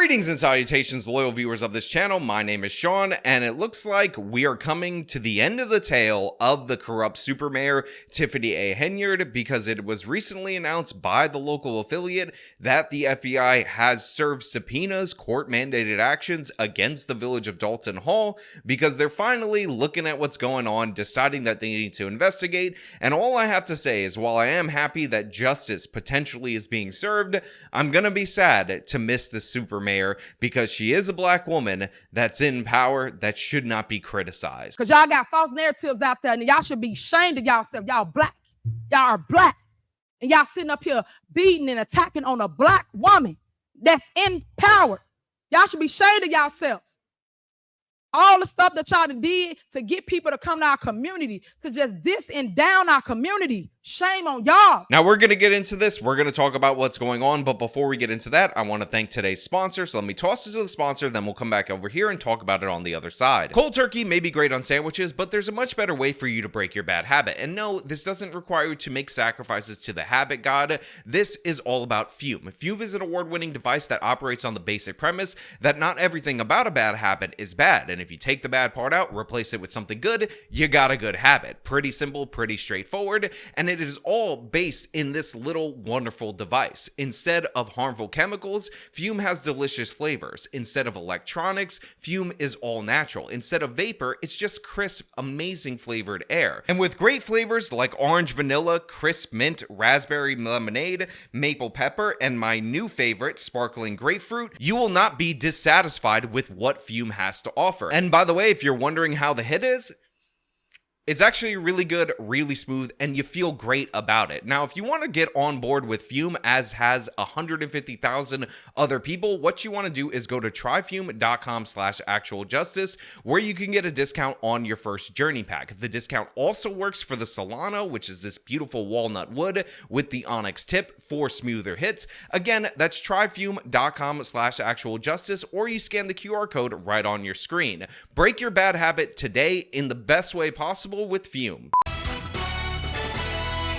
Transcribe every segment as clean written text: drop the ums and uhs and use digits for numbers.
Greetings and salutations, loyal viewers of this channel. My name is Sean, and it looks like we are coming to the end of the tale of the corrupt super mayor, Tiffany A. Henyard, because it was recently announced by the local affiliate that the FBI has served subpoenas, court-mandated actions against the Village of Dolton Hall, because they're finally looking at what's going on, deciding that they need to investigate, and all I have to say is, while I am happy that justice potentially is being served, I'm gonna be sad to miss the super mayor because she is a black woman that's in power that should not be criticized. Because y'all got false narratives out there and y'all should be ashamed of yourself. Y'all black. Y'all are black. And y'all sitting up here beating and attacking on a black woman that's in power. Y'all should be ashamed of yourselves. All the stuff that y'all did to get people to come to our community, to just diss and down our community. Shame on y'all. Now we're going to get into this. We're going to talk about what's going on. But before we get into that, I want to thank today's sponsor. So let me toss it to the sponsor. Then we'll come back over here and talk about it on the other side. Cold turkey may be great on sandwiches, but there's a much better way for you to break your bad habit. And no, this doesn't require you to make sacrifices to the habit god. This is all about Fume. Fume is an award-winning device that operates on the basic premise that not everything about a bad habit is bad. And if you take the bad part out, replace it with something good, you got a good habit. Pretty simple, pretty straightforward. And it is all based in this little wonderful device. Instead of harmful chemicals, Fume has delicious flavors. Instead of electronics, Fume is all natural. Instead of vapor, it's just crisp, amazing flavored air. And with great flavors like orange vanilla, crisp mint, raspberry lemonade, maple pepper, and my new favorite, sparkling grapefruit, you will not be dissatisfied with what Fume has to offer. And by the way, if you're wondering how the hit is, it's actually really good, really smooth, and you feel great about it. Now, if you want to get on board with Fume, as has 150,000 other people, what you want to do is go to tryfume.com/actualjustice, where you can get a discount on your first journey pack. The discount also works for the Solano, which is this beautiful walnut wood with the onyx tip for smoother hits. Again, that's tryfume.com/actualjustice, or you scan the QR code right on your screen. Break your bad habit today in the best way possible with Fume.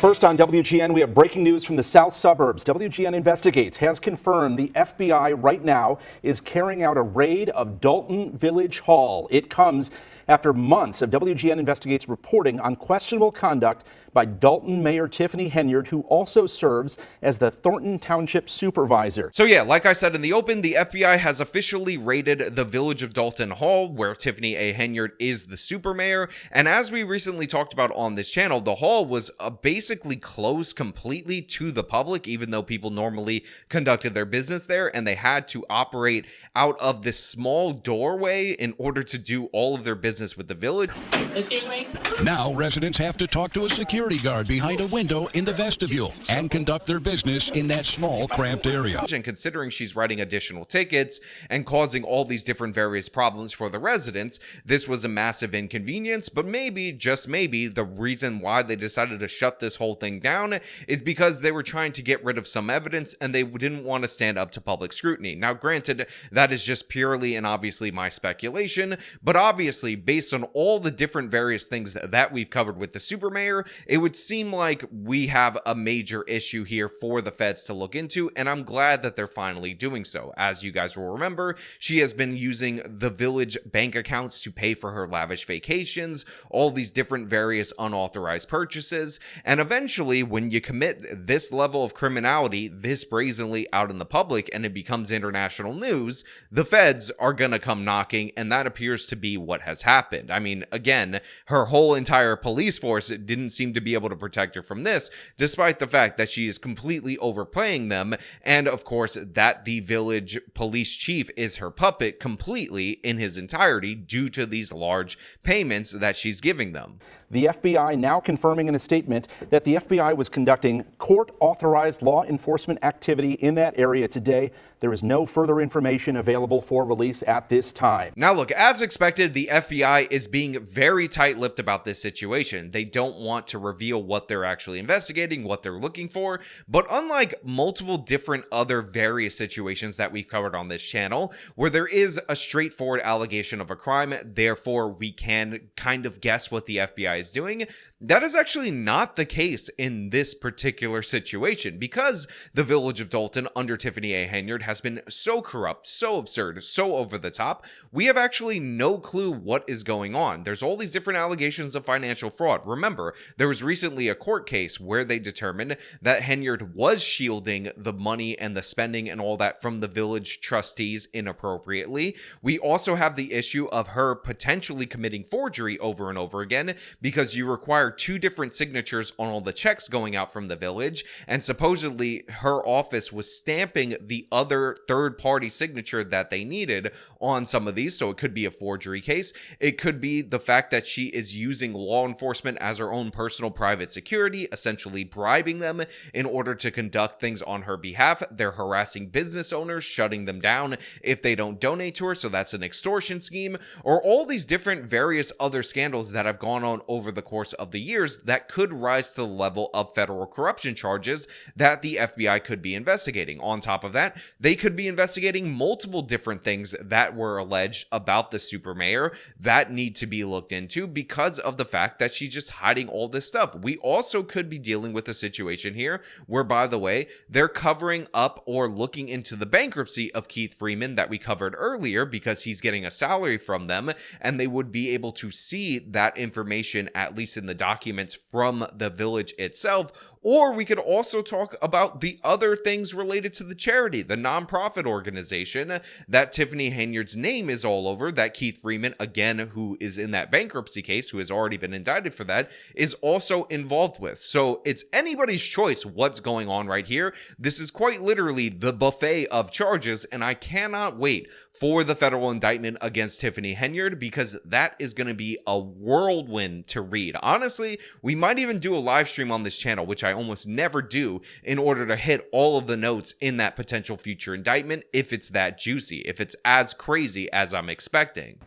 First on WGN, we have breaking news from the south suburbs. WGN Investigates has confirmed the FBI right now is carrying out a raid of Dolton Village Hall. It comes after months of WGN Investigates reporting on questionable conduct by Dolton Mayor Tiffany Henyard, who also serves as the Thornton Township Supervisor. So yeah, like I said in the open, the FBI has officially raided the Village of Dolton Hall, where Tiffany A. Henyard is the super mayor. And as we recently talked about on this channel, the hall was basically closed completely to the public, even though people normally conducted their business there, and they had to operate out of this small doorway in order to do all of their business with the village. Excuse me? Now residents have to talk to a security guard behind a window in the vestibule and conduct their business in that small, cramped area. And considering she's writing additional tickets and causing all these different various problems for the residents, this was a massive inconvenience. But maybe, just maybe, the reason why they decided to shut this whole thing down is because they were trying to get rid of some evidence and they didn't want to stand up to public scrutiny. Now, granted, that is just purely and obviously my speculation, but obviously, based on all the different various things that we've covered with the super mayor, it would seem like we have a major issue here for the feds to look into, and I'm glad that they're finally doing so. As you guys will remember, she has been using the village bank accounts to pay for her lavish vacations, all these different various unauthorized purchases, and eventually, when you commit this level of criminality this brazenly out in the public and it becomes international news, the feds are gonna come knocking, and that appears to be what has happened. I mean, again, her whole entire police force didn't seem to be able to protect her from this, despite the fact that she is completely overplaying them, and of course that the village police chief is her puppet completely in his entirety due to these large payments that she's giving them. The FBI now confirming in a statement that the FBI was conducting court-authorized law enforcement activity in that area today. There is no further information available for release at this time. Now look, as expected, the FBI is being very tight-lipped about this situation. They don't want to reveal what they're actually investigating, what they're looking for, but unlike multiple different other various situations that we've covered on this channel, where there is a straightforward allegation of a crime, therefore we can kind of guess what the FBI FBI is doing. That is actually not the case in this particular situation, because the Village of Dolton under Tiffany A. Henyard has been so corrupt, so absurd, so over the top. We have actually no clue what is going on. There's all these different allegations of financial fraud. Remember, there was recently a court case where they determined that Henyard was shielding the money and the spending and all that from the village trustees inappropriately. We also have the issue of her potentially committing forgery over and over again, because you require 2 different signatures on all the checks going out from the village, and supposedly her office was stamping the other third-party signature that they needed on some of these, so it could be a forgery case. It could be the fact that she is using law enforcement as her own personal private security, essentially bribing them in order to conduct things on her behalf. They're harassing business owners, shutting them down if they don't donate to her, so that's an extortion scheme, or all these different various other scandals that have gone on over the course of the years that could rise to the level of federal corruption charges that the FBI could be investigating. On top of that, they could be investigating multiple different things that were alleged about the super mayor that need to be looked into because of the fact that she's just hiding all this stuff. We also could be dealing with a situation here where, by the way, they're covering up or looking into the bankruptcy of Keith Freeman that we covered earlier, because he's getting a salary from them, and they would be able to see that information, at least in the documents from the village itself. Or we could also talk about the other things related to the charity, the nonprofit organization that Tiffany Henyard's name is all over, that Keith Freeman, again, who is in that bankruptcy case, who has already been indicted for that, is also involved with. So it's anybody's choice what's going on right here. This is quite literally the buffet of charges, and I cannot wait for the federal indictment against Tiffany Henyard, because that is going to be a whirlwind to read. Honestly, we might even do a live stream on this channel, which I almost never do, in order to hit all of the notes in that potential future indictment, if it's that juicy, if it's as crazy as I'm expecting.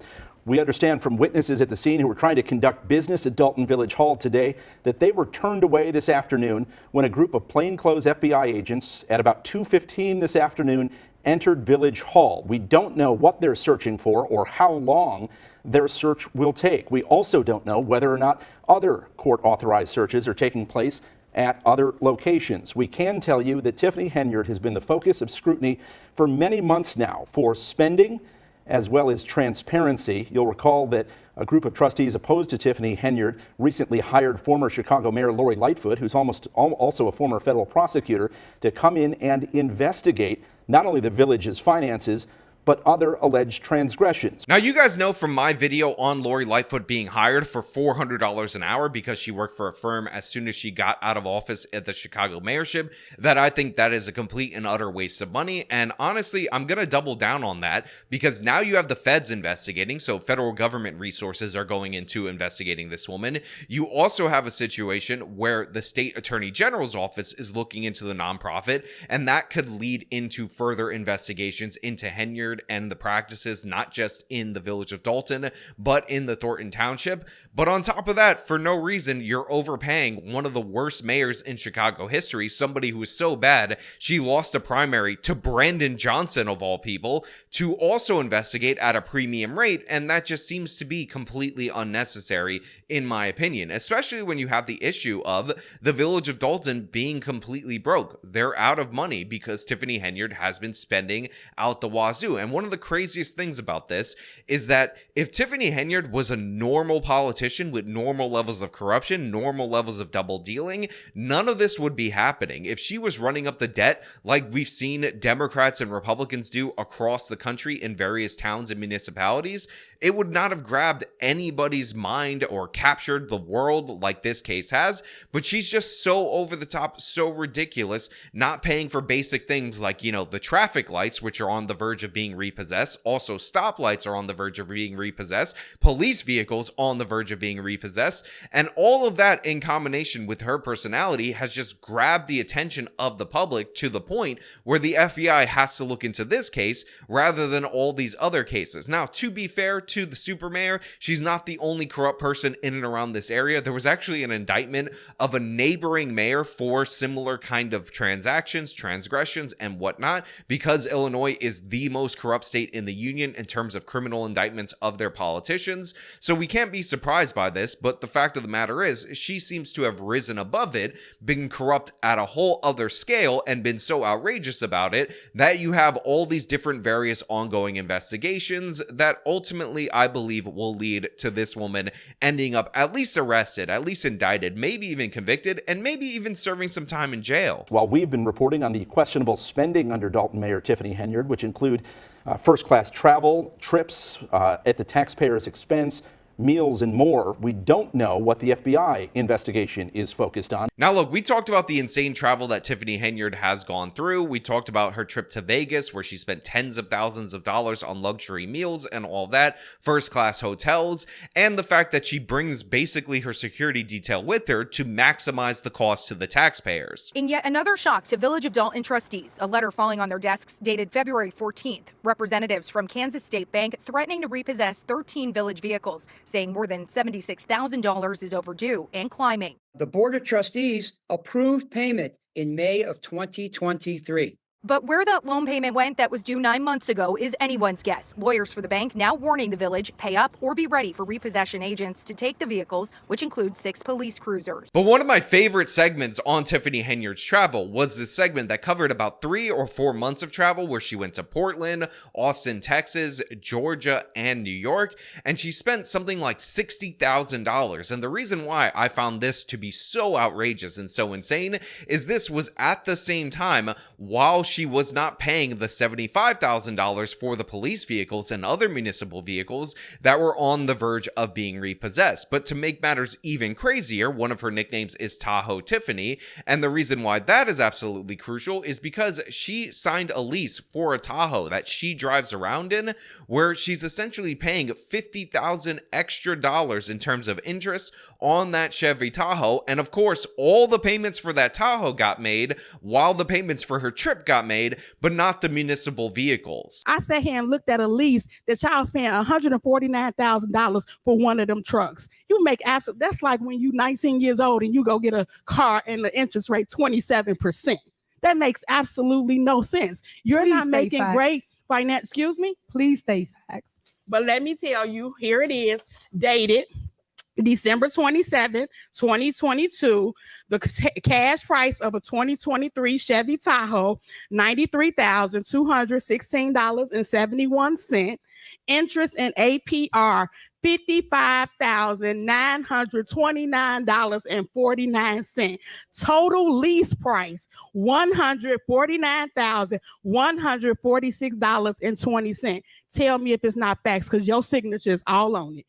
We understand from witnesses at the scene who were trying to conduct business at Dolton Village Hall today that they were turned away this afternoon when a group of plainclothes FBI agents at about 2:15 this afternoon entered Village Hall. We don't know what they're searching for or how long their search will take. We also don't know whether or not other court-authorized searches are taking place at other locations. We can tell you that Tiffany Henyard has been the focus of scrutiny for many months now for spending as well as transparency. You'll recall that a group of trustees opposed to Tiffany Henyard recently hired former Chicago Mayor Lori Lightfoot, who's also a former federal prosecutor, to come in and investigate not only the village's finances, but other alleged transgressions. Now, you guys know from my video on Lori Lightfoot being hired for $400 an hour because she worked for a firm as soon as she got out of office at the Chicago mayorship, that I think that is a complete and utter waste of money. And honestly, I'm going to double down on that, because now you have the feds investigating, so federal government resources are going into investigating this woman. You also have a situation where the state attorney general's office is looking into the nonprofit, and that could lead into further investigations into Henyard and the practices, not just in the Village of Dolton, but in the Thornton Township. But on top of that, for no reason, you're overpaying one of the worst mayors in Chicago history, somebody who is so bad she lost a primary to Brandon Johnson, of all people, to also investigate at a premium rate, and that just seems to be completely unnecessary, in my opinion, especially when you have the issue of the Village of Dolton being completely broke. They're out of money because Tiffany Henyard has been spending out the wazoo. And one of the craziest things about this is that if Tiffany Henyard was a normal politician with normal levels of corruption, normal levels of double dealing, none of this would be happening. If she was running up the debt like we've seen Democrats and Republicans do across the country in various towns and municipalities, it would not have grabbed anybody's mind or captured the world like this case has. But she's just so over the top, so ridiculous, not paying for basic things like, you know, the traffic lights, which are on the verge of being repossessed. Also, stoplights are on the verge of being repossessed. Police vehicles on the verge of being repossessed. And all of that in combination with her personality has just grabbed the attention of the public to the point where the FBI has to look into this case rather than all these other cases. Now, to be fair to the super mayor, she's not the only corrupt person in and around this area. There was actually an indictment of a neighboring mayor for similar kind of transactions, transgressions, and whatnot, because Illinois is the most corrupt state in the union in terms of criminal indictments of their politicians. So we can't be surprised by this, but the fact of the matter is, she seems to have risen above it, been corrupt at a whole other scale, and been so outrageous about it that you have all these different various ongoing investigations that ultimately I believe will lead to this woman ending up at least arrested, at least indicted, maybe even convicted, and maybe even serving some time in jail. While we've been reporting on the questionable spending under Dolton Mayor Tiffany Henyard, which include first-class travel, trips at the taxpayer's expense, meals, and more, we don't know what the FBI investigation is focused on. Now, look, we talked about the insane travel that Tiffany Henyard has gone through. We talked about her trip to Vegas, where she spent tens of thousands of dollars on luxury meals and all that, first-class hotels, and the fact that she brings basically her security detail with her to maximize the cost to the taxpayers. In yet another shock to Village of Dolton trustees, a letter falling on their desks dated February 14th. Representatives from Kansas State Bank threatening to repossess 13 Village vehicles, saying more than $76,000 is overdue and climbing. The Board of Trustees approved payment in May of 2023. But where that loan payment went that was due 9 months ago is anyone's guess. Lawyers for the bank now warning the Village, pay up or be ready for repossession agents to take the vehicles, which include 6 police cruisers. But one of my favorite segments on Tiffany Henyard's travel was this segment that covered about 3 or 4 months of travel, where she went to Portland, Austin, Texas, Georgia, and New York, and she spent something like $60,000. And the reason why I found this to be so outrageous and so insane is this was at the same time while she was not paying the $75,000 for the police vehicles and other municipal vehicles that were on the verge of being repossessed. But to make matters even crazier, one of her nicknames is Tahoe Tiffany, and the reason why that is absolutely crucial is because she signed a lease for a Tahoe that she drives around in, where she's essentially paying $50,000 extra in terms of interest on that Chevy Tahoe. And of course, all the payments for that Tahoe got made, while the payments for her trip got made, but not the municipal vehicles. I sat here and looked at a lease that y'all was paying $149,000 for one of them trucks. You make absolute, that's like when you 19 years old and you go get a car and the interest rate 27%. That makes absolutely no sense. You're Please not state making facts. great finance, excuse me? Please state facts. But let me tell you, here it is, dated December 27th, 2022. The cash price of a 2023 Chevy Tahoe, $93,216.71. Interest and APR, $55,929.49. Total lease price, $149,146.20. Tell me if it's not facts, because your signature is all on it.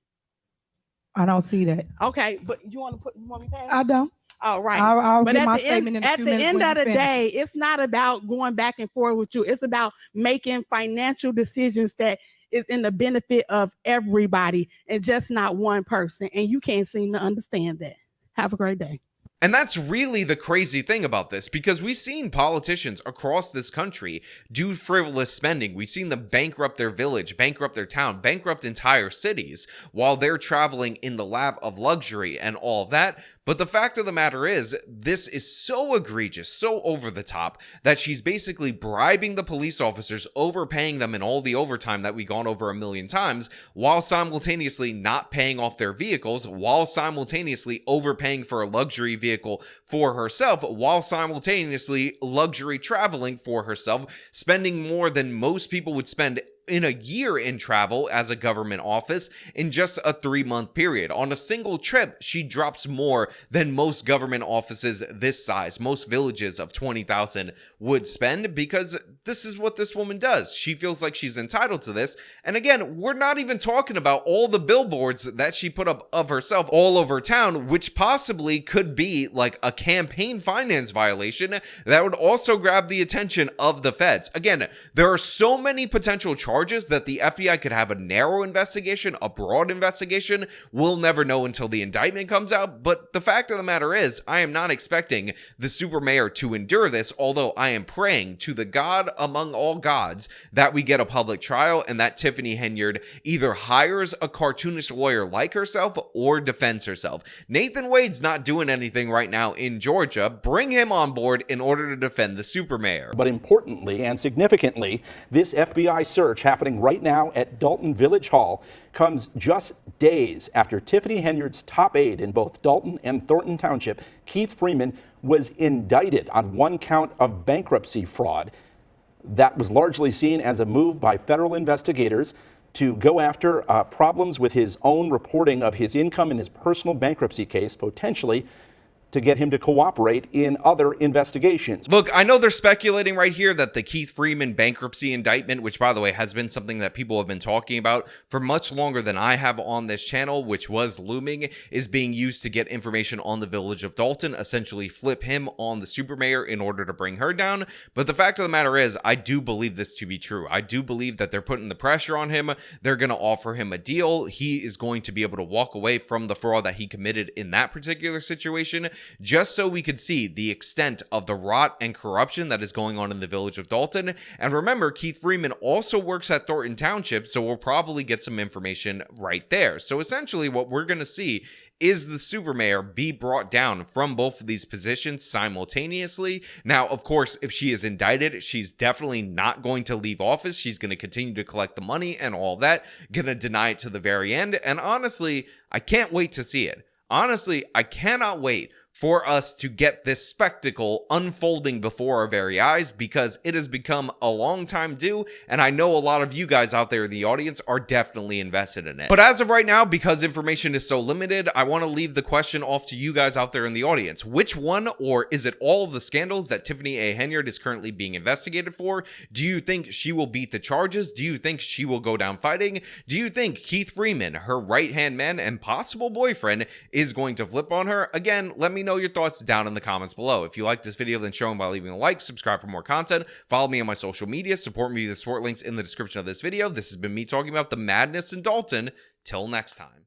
I don't see that. Okay, but you want me to pass? I don't. All right. I'll But give at my the statement in a end, at few the minutes end when of you the finish. day, it's not about going back and forth with you. It's about making financial decisions that is in the benefit of everybody and just not one person. And you can't seem to understand that. Have a great day. And that's really the crazy thing about this, because we've seen politicians across this country do frivolous spending. We've seen them bankrupt their village, bankrupt their town, bankrupt entire cities while they're traveling in the lap of luxury and all that. But the fact of the matter is, this is so egregious, so over the top, that she's basically bribing the police officers, overpaying them in all the overtime that we've gone over a million times, while simultaneously not paying off their vehicles, while simultaneously overpaying for a luxury vehicle for herself, while simultaneously luxury traveling for herself, spending more than most people would spend in a year in travel as a government office in just a 3-month period. On a single trip, she drops more than most government offices this size, most villages of 20,000 would spend, because this is what this woman does. She feels like she's entitled to this. And again, we're not even talking about all the billboards that she put up of herself all over town, which possibly could be like a campaign finance violation that would also grab the attention of the feds. Again, there are so many potential charges that the FBI could have a narrow investigation, a broad investigation. We'll never know until the indictment comes out. But the fact of the matter is, I am not expecting the super mayor to endure this, although I am praying to the God God among all gods that we get a public trial and that Tiffany Henyard either hires a cartoonish lawyer like herself or defends herself. Nathan Wade's not doing anything right now in Georgia. Bring him on board in order to defend the supermayor. But importantly and significantly, this FBI search happening right now at Dolton Village Hall comes just days after Tiffany Henyard's top aide in both Dolton and Thornton Township, Keith Freeman, was indicted on one count of bankruptcy fraud. That was largely seen as a move by federal investigators to go after problems with his own reporting of his income in his personal bankruptcy case, potentially to get him to cooperate in other investigations. Look, I know they're speculating right here that the Keith Freeman bankruptcy indictment, which by the way has been something that people have been talking about for much longer than I have on this channel, which was looming, is being used to get information on the Village of Dolton, essentially flip him on the supermayor in order to bring her down. But the fact of the matter is, I do believe this to be true. I do believe that they're putting the pressure on him. They're going to offer him a deal. He is going to be able to walk away from the fraud that he committed in that particular situation, just so we could see the extent of the rot and corruption that is going on in the Village of Dolton. And remember, Keith Freeman also works at Thornton Township, so we'll probably get some information right there. So essentially what we're going to see is the supermayor be brought down from both of these positions simultaneously. Now, of course, if she is indicted, she's definitely not going to leave office. She's going to continue to collect the money and all that, going to deny it to the very end. And honestly, I can't wait to see it. Honestly, I cannot wait for us to get this spectacle unfolding before our very eyes, because it has become a long time due, and I know a lot of you guys out there in the audience are definitely invested in it. But as of right now, because information is so limited, I want to leave the question off to you guys out there in the audience. Which one, or is it all of the scandals that Tiffany A. Henyard is currently being investigated for? Do you think she will beat the charges? Do you think she will go down fighting? Do you think Keith Freeman, her right-hand man and possible boyfriend, is going to flip on her? Again, let me know your thoughts down in the comments below. If you like this video, then show them by leaving a like, subscribe for more content, follow me on my social media, support me with the support links in the description of this video. This has been me talking about the madness in Dolton. Till next time.